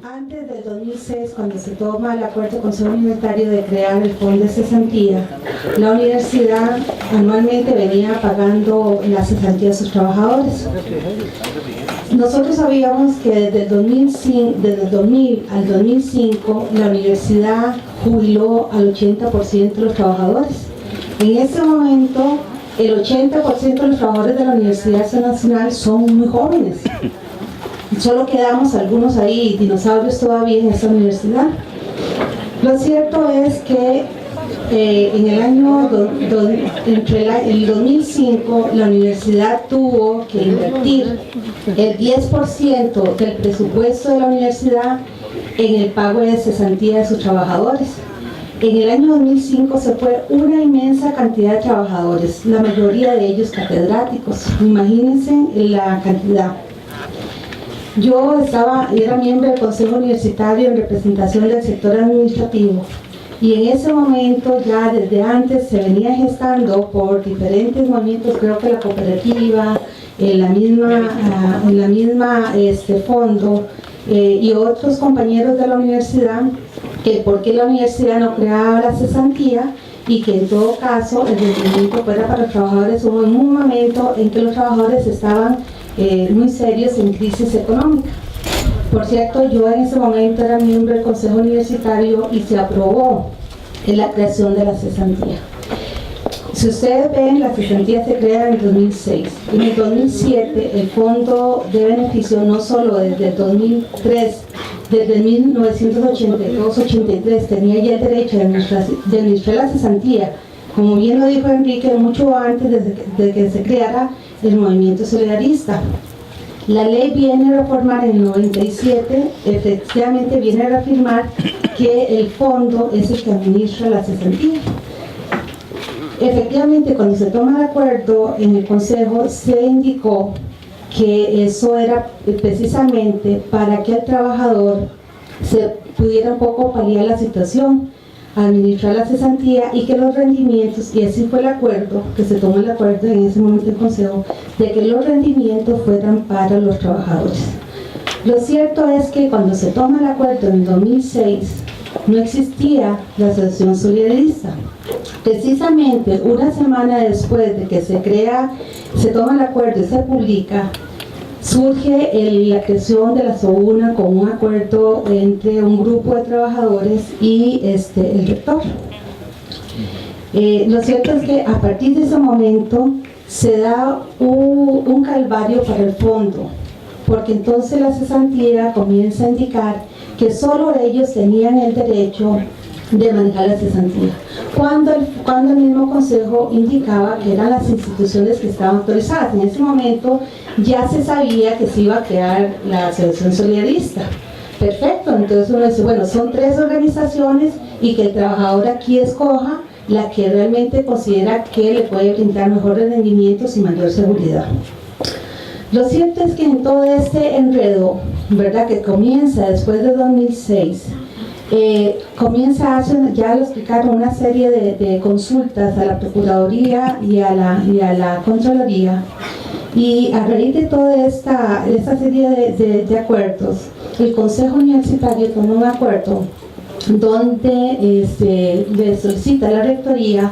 Antes del 2006, cuando se toma el acuerdo Consejo Universitario de crear el fondo de cesantía, la universidad anualmente venía pagando la cesantía a sus trabajadores. Nosotros sabíamos que desde el 2000 al 2005 la universidad jubiló al 80% de los trabajadores. En ese momento, el 80% de los trabajadores de la Universidad Nacional son muy jóvenes. Solo quedamos algunos ahí, dinosaurios todavía en esa universidad. Lo cierto es que en el año entre el 2005 la universidad tuvo que invertir el 10% del presupuesto de la universidad en el pago de cesantía de sus trabajadores. En el año 2005 se fue una inmensa cantidad de trabajadores, la mayoría de ellos catedráticos. Imagínense la cantidad. Yo era miembro del Consejo Universitario en representación del sector administrativo y en ese momento, ya desde antes, se venía gestando por diferentes movimientos, creo que la cooperativa, la misma fondo y otros compañeros de la universidad, que por qué la universidad no creaba la cesantía y que en todo caso el rendimiento fuera para los trabajadores. Hubo un momento en que los trabajadores estaban muy serios en crisis económica. Por cierto, yo en ese momento era miembro del Consejo Universitario y se aprobó la creación de la cesantía. Si ustedes ven, la cesantía se crea en el 2006. En el 2007 el Fondo de Beneficio, no solo desde el 2003, desde 1982-83 tenía ya el derecho de administrar la cesantía, como bien lo dijo Enrique, mucho antes de que se creara el movimiento solidarista. La ley viene a reformar en el 97, efectivamente viene a reafirmar que el fondo es el que administra la cesantía. Efectivamente, cuando se toma el acuerdo en el Consejo, se indicó que eso era precisamente para que el trabajador se pudiera un poco paliar la situación, administrar la cesantía y que los rendimientos, y así fue el acuerdo, que se tomó el acuerdo en ese momento del Consejo, de que los rendimientos fueran para los trabajadores. Lo cierto es que cuando se toma el acuerdo en 2006, no existía la asociación solidarista. Precisamente una semana después de que se toma el acuerdo y se publica, surge la creación de la SOUNA con un acuerdo entre un grupo de trabajadores y el rector. Lo cierto es que a partir de ese momento se da un calvario para el fondo, porque entonces la cesantía comienza a indicar que solo ellos tenían el derecho de manejar la cesantía, cuando el mismo Consejo indicaba que eran las instituciones que estaban autorizadas. En ese momento ya se sabía que se iba a crear la Asociación Solidarista. Perfecto, entonces uno dice, bueno, son 3 organizaciones y que el trabajador aquí escoja la que realmente considera que le puede brindar mejores rendimientos y mayor seguridad. Lo cierto es que en todo este enredo, ¿verdad?, que comienza después de 2006, comienza ya lo explicaron, una serie de consultas a la Procuraduría y a la Contraloría, y a raíz de toda esta serie de acuerdos, el Consejo Universitario tomó un acuerdo donde le solicita a la Rectoría,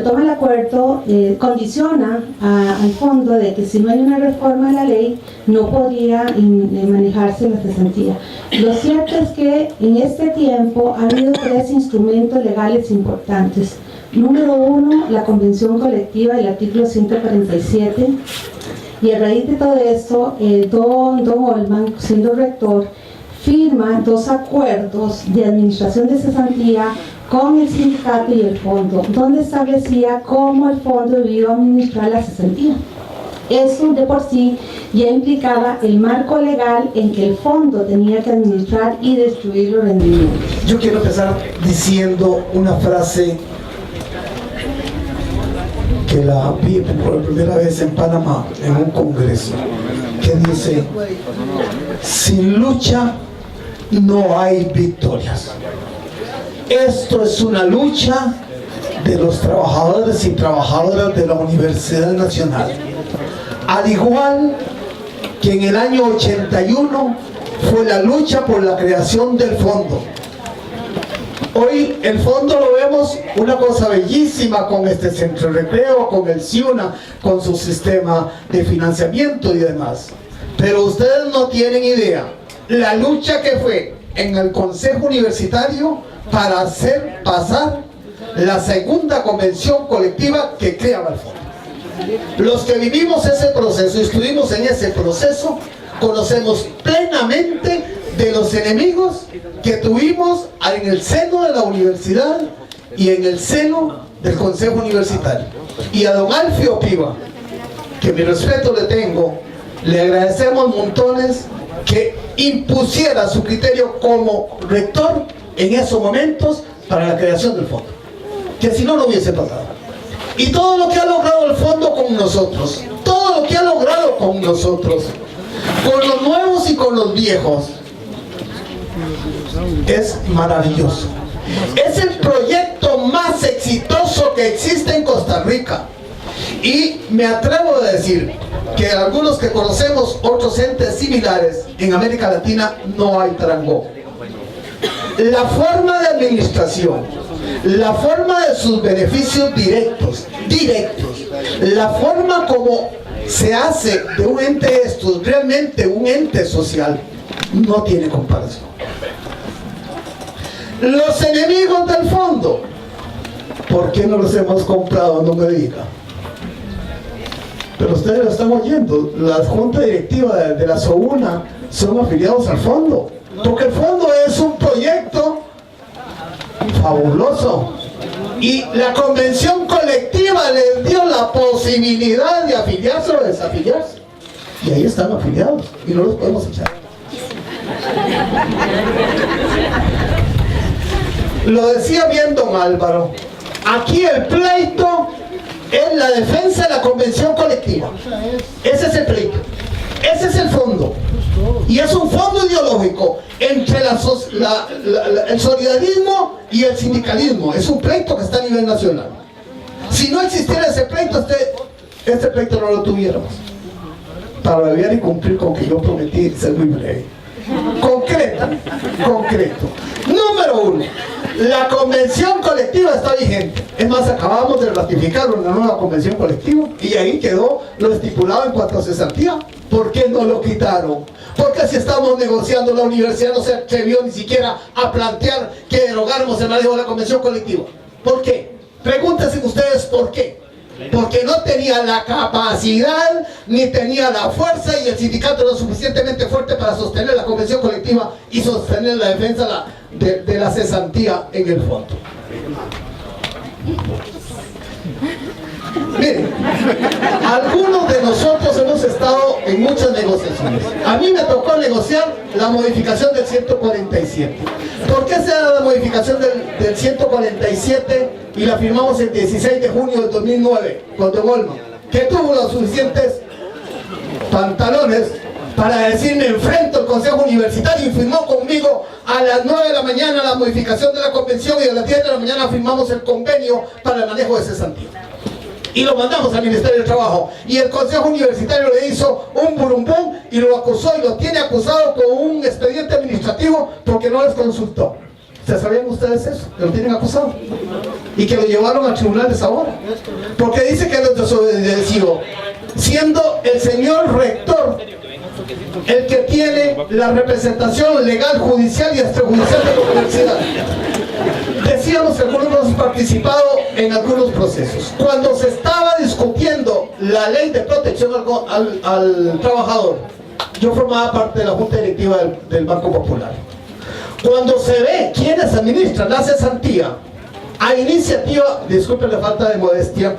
toma el acuerdo, condiciona al fondo de que si no hay una reforma a la ley, no podría manejarse la cesantía. Lo cierto es que en este tiempo ha habido 3 instrumentos legales importantes. Número 1, la Convención Colectiva del artículo 147, y a raíz de todo esto, don Olman, siendo rector, firma 2 acuerdos de administración de cesantía con el sindicato y el fondo, donde establecía cómo el fondo iba a administrar la cesantía. Eso de por sí ya implicaba el marco legal en que el fondo tenía que administrar y distribuir los rendimientos. Yo quiero empezar diciendo una frase que la vi por primera vez en Panamá, en un congreso, que dice: sin lucha no hay victorias. Esto es una lucha de los trabajadores y trabajadoras de la Universidad Nacional. Al igual que en el año 81 fue la lucha por la creación del fondo. Hoy el fondo lo vemos una cosa bellísima con este centro de recreo, con el CIUNA, con su sistema de financiamiento y demás. Pero ustedes no tienen idea la lucha que fue en el Consejo Universitario para hacer pasar la segunda convención colectiva que creaba el fondo. Los que vivimos ese proceso y estuvimos en ese proceso, conocemos plenamente de los enemigos que tuvimos en el seno de la universidad y en el seno del Consejo Universitario. Y a don Alfio Piva, que mi respeto le tengo, le agradecemos montones que impusiera su criterio como rector en esos momentos para la creación del fondo, que si no, no hubiese pasado. Y todo lo que ha logrado el fondo con nosotros, todo lo que ha logrado con nosotros, con los nuevos y con los viejos, es maravilloso. Es el proyecto más exitoso que existe en Costa Rica. Y me atrevo a decir que algunos que conocemos otros entes similares en América Latina, no hay Trangó. La forma de administración, la forma de sus beneficios directos, la forma como se hace de un ente esto, realmente un ente social, no tiene comparación. Los enemigos del fondo, ¿por qué no los hemos comprado? No me diga. Pero ustedes lo están oyendo, la junta directiva de la SOUNA son afiliados al fondo, porque el fondo es un proyecto fabuloso y la convención colectiva les dio la posibilidad de afiliarse o desafiliarse, y ahí están afiliados y no los podemos echar. Lo decía bien don Álvaro, aquí el pleito es la defensa de la convención colectiva. Ese es el pleito, ese es el fondo, y es un fondo ideológico entre el solidarismo y el sindicalismo. Es un pleito que está a nivel nacional. Si no existiera ese pleito, este pleito no lo tuviéramos. Para beber y cumplir con que yo prometí ser muy breve. Concreto. Número 1. La convención colectiva está vigente. Es más, acabamos de ratificar una nueva convención colectiva y ahí quedó lo estipulado en cuanto a cesantía. ¿Por qué no lo quitaron? Porque si estamos negociando, la universidad no se atrevió ni siquiera a plantear que derogáramos el manejo de la convención colectiva. ¿Por qué? Pregúntense ustedes por qué. Porque no tenía la capacidad ni tenía la fuerza, y el sindicato era suficientemente fuerte para sostener la convención colectiva y sostener la defensa de la cesantía en el fondo. Miren, algunos de nosotros hemos estado en muchas negociaciones. A mí me tocó negociar la modificación del 147. ¿Por qué se da la modificación del 147 y la firmamos el 16 de junio del 2009 con De Goldman, que tuvo los suficientes pantalones para decirme enfrento al Consejo Universitario y firmó conmigo a las 9 de la mañana la modificación de la convención, y a las 10 de la mañana firmamos el convenio para el manejo de cesantía? Y lo mandamos al Ministerio de Trabajo, y el Consejo Universitario le hizo un burumbum y lo acusó, y lo tiene acusado con un expediente administrativo porque no les consultó. ¿Se sabían ustedes eso? Que lo tienen acusado y que lo llevaron al tribunal de Zamora porque dice que los desobedeció, siendo el señor rector el que tiene la representación legal, judicial y extrajudicial de la universidad. Decíamos que algunos hemos participado en algunos procesos. Cuando se estaba discutiendo la ley de protección al trabajador, yo formaba parte de la junta directiva del Banco Popular. Cuando se ve quiénes administran la cesantía, a iniciativa, disculpen la falta de modestia,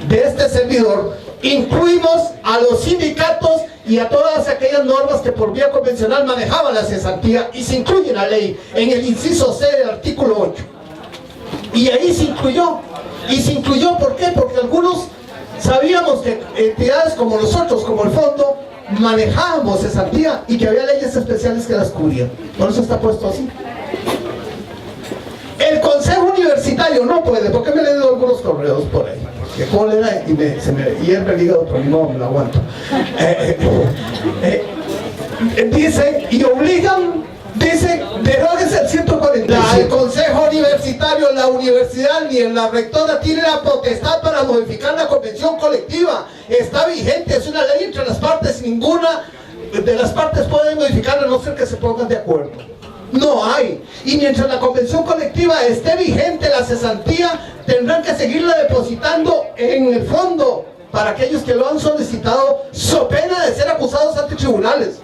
de este servidor, incluimos a los sindicatos y a todas aquellas normas que por vía convencional manejaban la cesantía, y se incluye en la ley, en el inciso C del artículo 8. Y ahí se incluyó. ¿Y se incluyó por qué? Porque algunos sabíamos que entidades como nosotros, como el fondo, manejábamos cesantía y que había leyes especiales que las cubrían. Por eso está puesto así. El Consejo Universitario no puede, porque me he leído algunos correos por ahí, que cólera y se me hierve el hígado, pero no me lo aguanto. dicen y obligan, dicen, deróguese el 147. El Consejo Universitario, la universidad ni la rectora tiene la potestad para modificar la convención colectiva. Está vigente, es una ley entre las partes, ninguna de las partes puede modificarla a no ser que se pongan de acuerdo. No hay. Y mientras la convención colectiva esté vigente, la cesantía tendrán que seguirla depositando en el fondo para aquellos que lo han solicitado, so pena de ser acusados ante tribunales.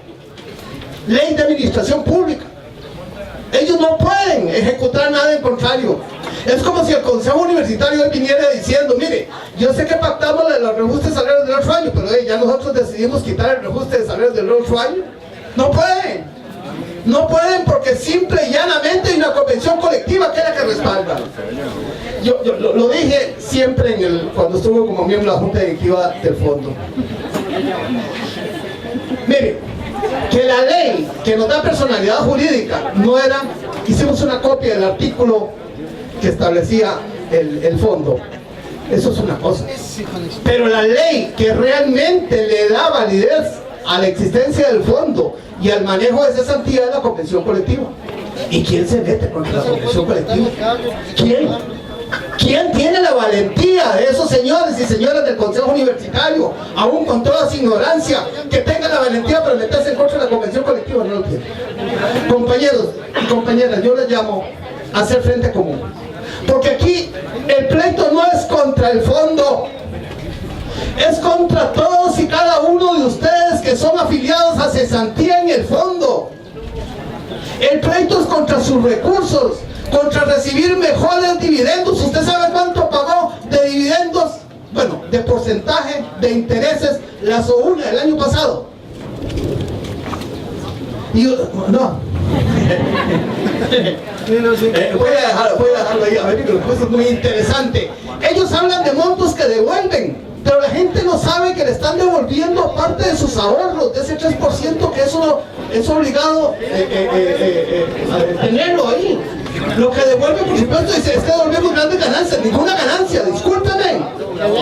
Ley de administración pública. Ellos no pueden ejecutar nada en contrario. Es como si el Consejo Universitario viniera diciendo, mire, yo sé que pactamos los reajustes salarios del otro año, pero ya nosotros decidimos quitar el reajuste de salarios del otro año. No pueden. No pueden porque simple y llanamente hay una convención colectiva que es la que respalda. Yo lo dije siempre cuando estuve como miembro de la Junta Directiva del Fondo. Mire, que la ley que nos da personalidad jurídica no era, hicimos una copia del artículo que establecía el fondo, eso es una cosa, pero la ley que realmente le da validez a la existencia del fondo y al manejo de cesantía es la convención colectiva. ¿Y quién se mete contra la convención colectiva? ¿Quién? ¿Quién tiene la valentía de esos señores y señoras del Consejo Universitario, aún con toda su ignorancia, que tengan la valentía para meterse en contra de la convención colectiva? No lo tiene. Compañeros y compañeras, yo les llamo a hacer frente común, porque aquí el pleito no es contra el fondo, es contra todos y cada uno de ustedes que son afiliados a cesantía en el fondo. El pleito es contra sus recursos, contra recibir mejores dividendos. ¿Usted sabe cuánto pagó de dividendos? Bueno, de porcentaje de intereses la SOUNA el año pasado. Y no. Voy a dejarlo ahí, a ver, pero eso es muy interesante. Ellos hablan de montos que devuelven, pero la gente no sabe que le están devolviendo parte de sus ahorros, de ese 3% que eso es obligado a tenerlo ahí. Lo que devuelve, por supuesto, es que devolvemos grandes ganancias. Ninguna ganancia, discúlpeme,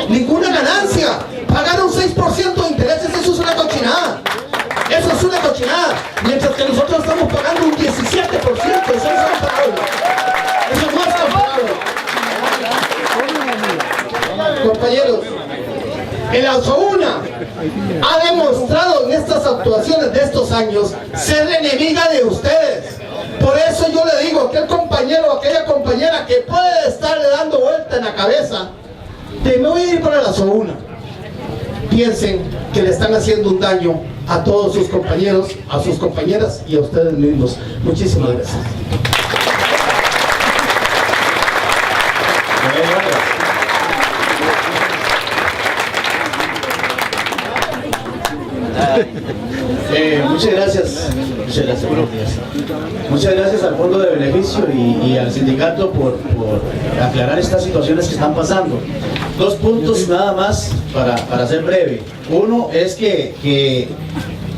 ninguna ganancia. Pagaron 6% de intereses, eso es una cochinada. Eso es una cochinada. Mientras que nosotros estamos pagando un 17%, eso es comparable. Eso no es comparable. Compañeros, el SOUNA ha demostrado en estas actuaciones de estos años ser enemiga de ustedes. Por eso yo le digo a aquel compañero o aquella compañera que puede estarle dando vuelta en la cabeza de me voy a ir para la SOUNA, piensen que le están haciendo un daño a todos sus compañeros, a sus compañeras y a ustedes mismos. Muchísimas gracias. Muchas gracias. Muchas gracias al Fondo de Beneficio y al sindicato por aclarar estas situaciones que están pasando. Dos puntos nada más para ser breve. Uno es que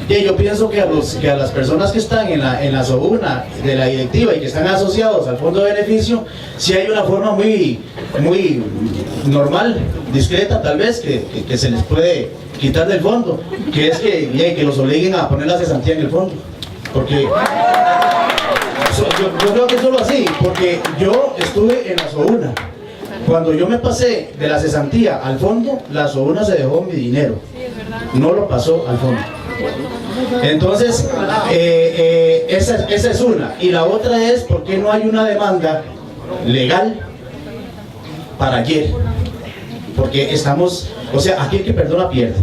yo pienso que a las personas que están en la SOUNA de la directiva y que están asociados al Fondo de Beneficio, sí hay una forma muy normal, discreta tal vez, que se les puede quitar del fondo, que es que los obliguen a poner la cesantía en el fondo, porque yo creo que es solo así, porque yo estuve en la SOUNA. Cuando yo me pasé de la cesantía al fondo, la SOUNA se dejó mi dinero, no lo pasó al fondo. Entonces, esa es una. Y la otra es, ¿por qué no hay una demanda legal para ayer? Porque estamos, o sea, aquí el que perdona pierde.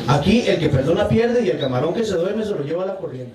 Aquí el que perdona pierde y el camarón que se duerme se lo lleva a la corriente.